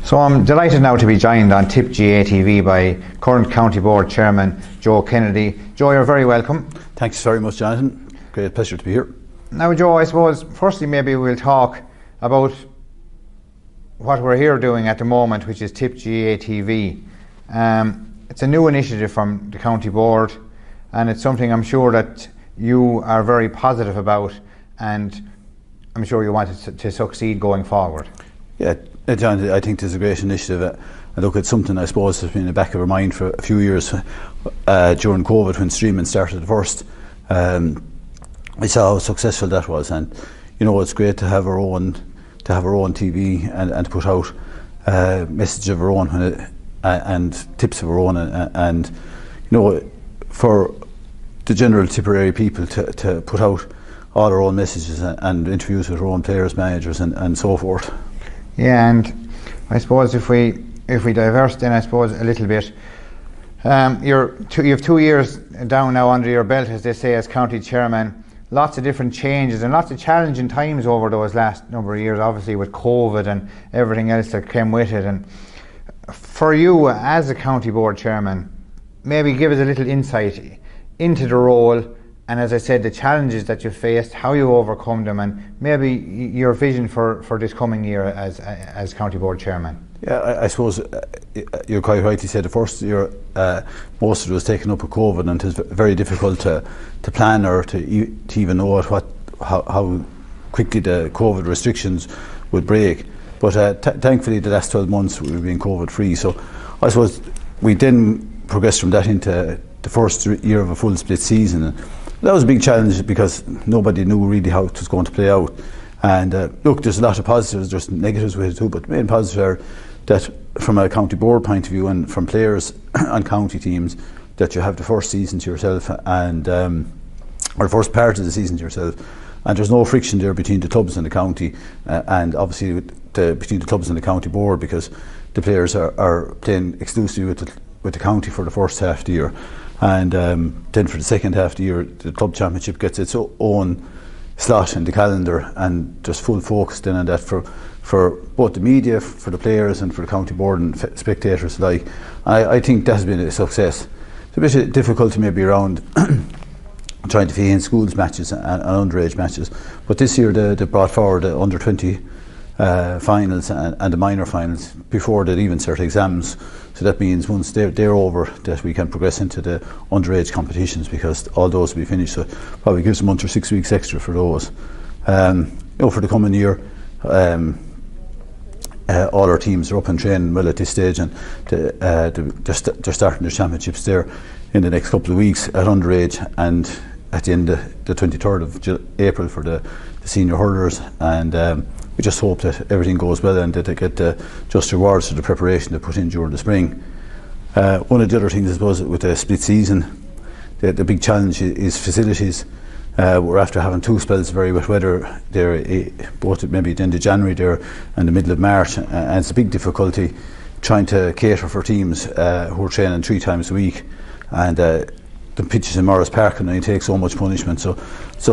So I'm delighted now to be joined on Tipp GAA TV by current County Board Chairman Joe Kennedy. Joe, you're very welcome. Thanks very much, Jonathan. Great pleasure to be here. Now, Joe, I suppose firstly maybe we'll talk about what we're here doing at the moment, which is Tipp GAA TV. It's a new initiative from the County Board, and it's something I'm sure that you are very positive about, and I'm sure you want it to succeed going forward. Yeah, John, I think it's a great initiative. And look, it's something I suppose has been in the back of our mind for a few years. During COVID, when streaming started first, I saw how successful that was, and you know, it's great to have our own TV and to put out message of our own and tips of our own, and you know, for the general Tipperary people to put out all our own messages and interviews with our own players, managers, and so forth. Yeah, and I suppose if we diverse then I suppose a little bit, you have 2 years down now under your belt, as they say, as county chairman. Lots of different changes and lots of challenging times over those last number of years, obviously with COVID and everything else that came with it. And for you as a county board chairman, maybe give us a little insight into the role, and as I said, the challenges that you faced, how you overcome them, and maybe your vision for this coming year as County Board Chairman. Yeah, I suppose you're quite right. You said the first year most of it was taken up with COVID, and it's very difficult to plan or to even know how quickly the COVID restrictions would break. But thankfully the last 12 months we've been COVID free. So I suppose we then progressed from that into the first year of a full split season. That was a big challenge because nobody knew really how it was going to play out. And look, there's a lot of positives, there's negatives with it too, but the main positives are that from a county board point of view and from players and county teams, that you have the first season to yourself and or the first part of the season to yourself, and there's no friction there between the clubs and the county, and obviously between the clubs and the county board, because the players are playing exclusively with the county for the first half of the year. And then for the second half of the year, the club championship gets its own slot in the calendar, and just full focus then on that for both the media, for the players, and for the county board and spectators alike. I think that has been a success. It's a bit of difficulty maybe around trying to fit in schools matches and underage matches, but this year they brought forward the under 20 finals and the minor finals before they even start exams. So that means once they're over, that we can progress into the underage competitions, because all those will be finished. So probably gives a month or 6 weeks extra for those. You know, for the coming year, all our teams are up and training well at this stage, and they're starting their championships there in the next couple of weeks at underage, and at the end of the 23rd of April for the senior hurlers. And we just hope that everything goes well and that they get just rewards for the preparation they put in during the spring. One of the other things, I suppose, with the split season, the big challenge is facilities. We're after having 2 spells of very wet weather there, both maybe at the end of January there and the middle of March, and it's a big difficulty trying to cater for teams who are training 3 times a week, and the pitches in Morris Park can only take so much punishment. So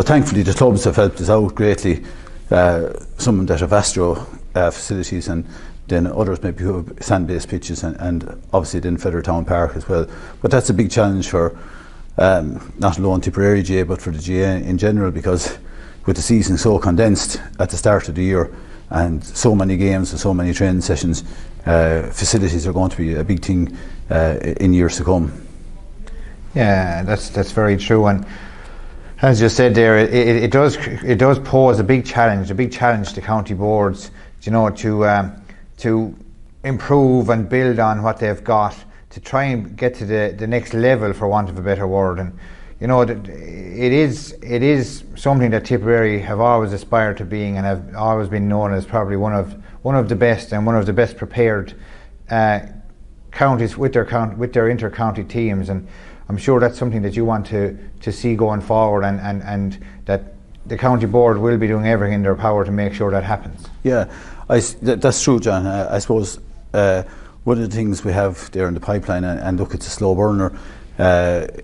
thankfully the clubs have helped us out greatly. Some that have Astro facilities, and then others maybe who have sand-based pitches, and obviously then Feathertown Park as well. But that's a big challenge for not alone Tipperary GAA, but for the GAA in general, because with the season so condensed at the start of the year and so many games and so many training sessions, facilities are going to be a big thing in years to come. Yeah, that's very true. And as you said there, it does pose a big challenge to county boards, you know, to improve and build on what they've got, to try and get to the next level, for want of a better word. And you know, it is something that Tipperary have always aspired to being, and have always been known as probably one of the best and one of the best prepared counties with their inter-county teams. And I'm sure that's something that you want to see going forward, and that the county board will be doing everything in their power to make sure that happens. Yeah, that's true, John. I suppose one of the things we have there in the pipeline, and look, it's a slow burner,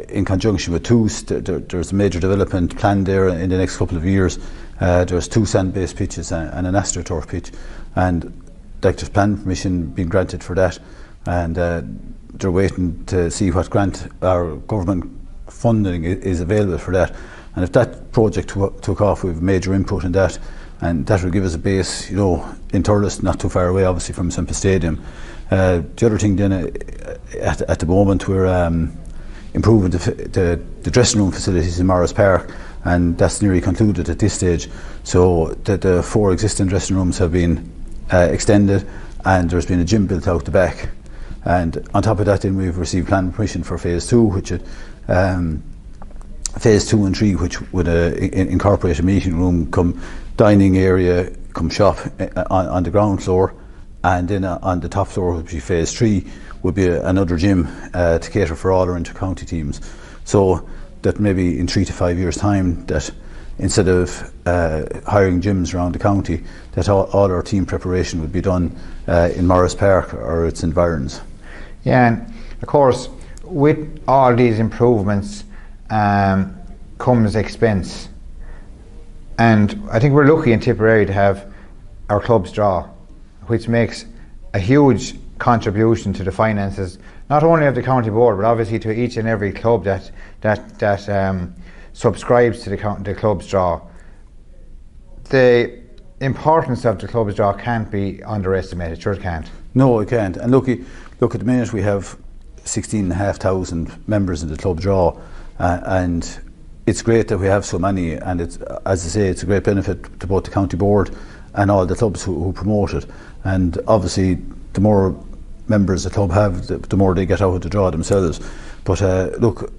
in conjunction with TOOS, there's a major development planned there in the next couple of years. There's 2 sand-based pitches and an AstroTurf pitch, and like there's planning permission being granted for that, and they're waiting to see what grant our government funding is available for that. And if that project took off, we have major input in that, and that will give us a base, you know, in Thurles, not too far away obviously from Semple Stadium. The other thing then, at the moment we're improving the dressing room facilities in Morris Park, and that's nearly concluded at this stage. So the 4 existing dressing rooms have been extended, and there's been a gym built out the back. And on top of that, then we've received planning permission for phase 2, which phase 2 and 3, which would incorporate a meeting room, come dining area, come shop on the ground floor, and then on the top floor would be phase 3, would be another gym to cater for all our inter-county teams. So that maybe in 3 to 5 years' time, that instead of hiring gyms around the county, that all our team preparation would be done in Morris Park or its environs. Yeah, and of course, with all these improvements comes expense. And I think we're lucky in Tipperary to have our club's draw, which makes a huge contribution to the finances, not only of the county board, but obviously to each and every club that subscribes to the club's draw. The importance of the club's draw can't be underestimated. Sure, it can't. No, it can't. And look, at the minute we have 16,500 members in the club draw, and it's great that we have so many, and it's, as I say, it's a great benefit to both the county board and all the clubs who promote it. And obviously, the more members the club have, the more they get out of the draw themselves. But look,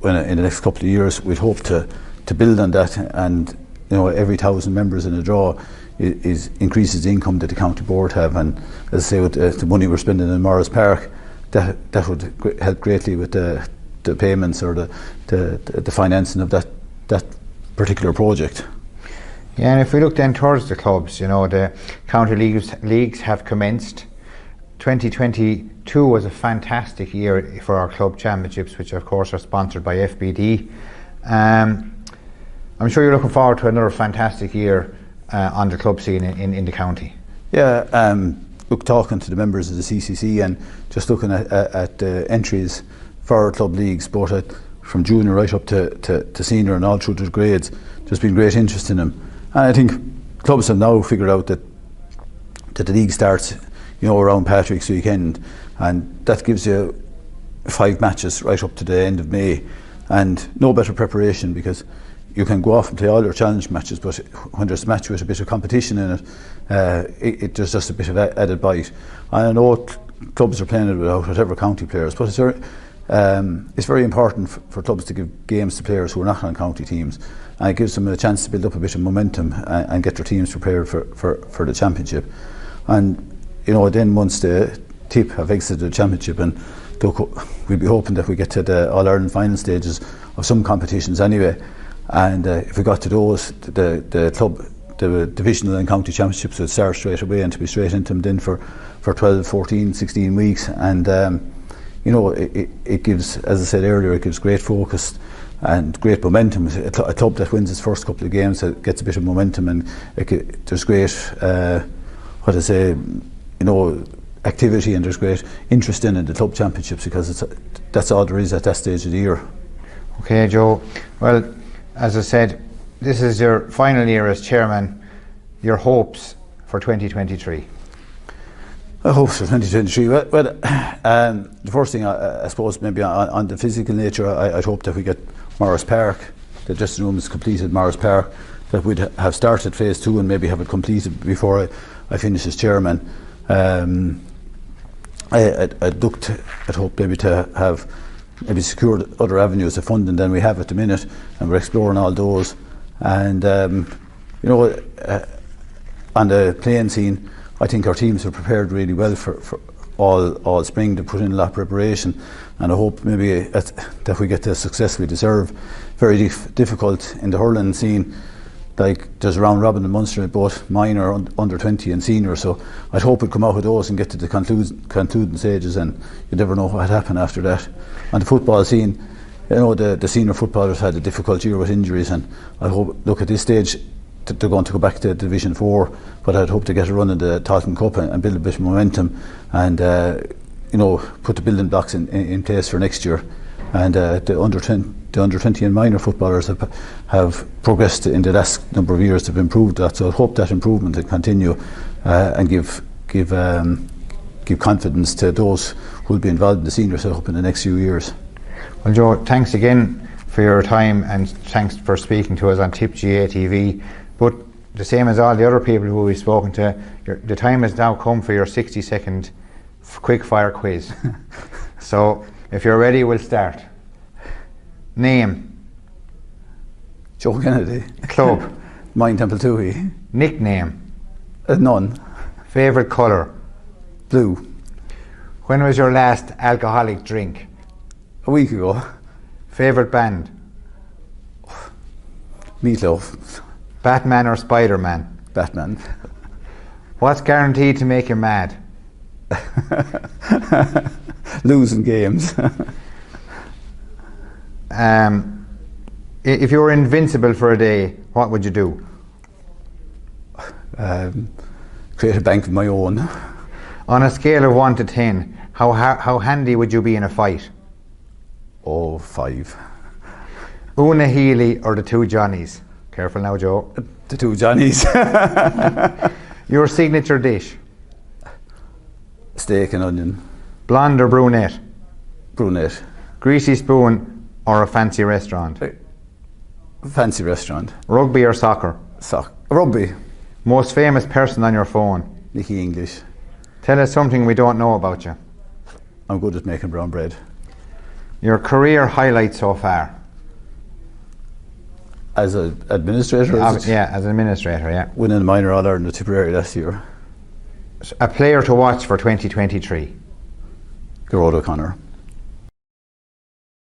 in the next couple of years, we'd hope to build on that, and you know, every 1,000 members in a draw increases the income that the county board have. And as I say, with the money we're spending in Morris Park, that would help greatly with the payments or the financing of that particular project. Yeah, and if we look then towards the clubs, you know, the county leagues have commenced. 2022 was a fantastic year for our club championships, which of course are sponsored by FBD. I'm sure you're looking forward to another fantastic year on the club scene in the county. Yeah, look, talking to the members of the CCC and just looking at the entries for our club leagues, both from junior right up to senior and all through the grades, there's been great interest in them. And I think clubs have now figured out that the league starts, you know, around Patrick's weekend, and that gives you 5 matches right up to the end of May, and no better preparation, because you can go off and play all your challenge matches, but when there's a match with a bit of competition in it, there's just a bit of added bite. And I know clubs are playing it without whatever county players, but it's very important for clubs to give games to players who are not on county teams, and it gives them a chance to build up a bit of momentum and get their teams prepared for the championship. And you know, then once the Tipp have exited the championship, and we'll be hoping that we get to the All-Ireland final stages of some competitions anyway, and if we got to those, the club, the divisional and county championships would start straight away, and to be straight into them then for 12, 14, 16 weeks. And you know, it gives, as I said earlier, it gives great focus and great momentum. A club that wins its first couple of games gets a bit of momentum, and there's great activity, and there's great interest in the club championships, because that's all there is at that stage of the year. Okay, Joe. Well, as I said, this is your final year as chairman. Your hopes for 2023? I hope for 2023. Well, the first thing, I suppose, maybe on the physical nature, I'd hope that we get Morris Park, the dressing room is completed, Morris Park, that we'd have started phase 2 and maybe have it completed before I finish as chairman. I'd hope maybe to have maybe secured other avenues of funding than we have at the minute, and we're exploring all those. And you know, on the playing scene, I think our teams are prepared really well for all spring. To put in a lot of preparation, and I hope maybe that we get the success we deserve. Very difficult in the hurling scene. Like, there's round robin in Munster, both minor, under 20 and senior, so I'd hope we'd come out of those and get to the concluding stages, and you never know what happened after that. On the football scene, you know, the senior footballers had a difficult year with injuries, and I hope, look, at this stage they're going to go back to Division 4, but I'd hope to get a run in the Tottenham Cup and build a bit of momentum, and put the building blocks in place for next year. And the under 20 and minor footballers have progressed in the last number of years. They've improved that, so I hope that improvement will continue and give confidence to those who will be involved in the senior setup in the next few years. Well, Joe, thanks again for your time, and thanks for speaking to us on Tipp GAA TV. But the same as all the other people who we've spoken to, the time has now come for your 60-second quick fire quiz. So if you're ready, we'll start. Name? Joe Kennedy. Club? Mine Temple Toohey. Nickname? None. Favourite colour? Blue. When was your last alcoholic drink? A week ago. Favourite band? Meatloaf. Batman or Spider-Man? Batman. What's guaranteed to make you mad? Losing games. If you were invincible for a day, what would you do? Create a bank of my own. On a scale of 1 to 10, how handy would you be in a fight? Oh, 5. Una Healy or the two Johnnies? Careful now, Joe. The two Johnnies. Your signature dish? Steak and onion. Blonde or brunette? Brunette. Greasy spoon or a fancy restaurant? Fancy restaurant. Rugby or soccer? Rugby. Most famous person on your phone? Nicky English. Tell us something we don't know about you. I'm good at making brown bread. Your career highlight so far? As an administrator? Yeah, as an administrator, yeah. Winning a minor All-Ireland in Tipperary last year. A player to watch for 2023? Gerard O'Connor.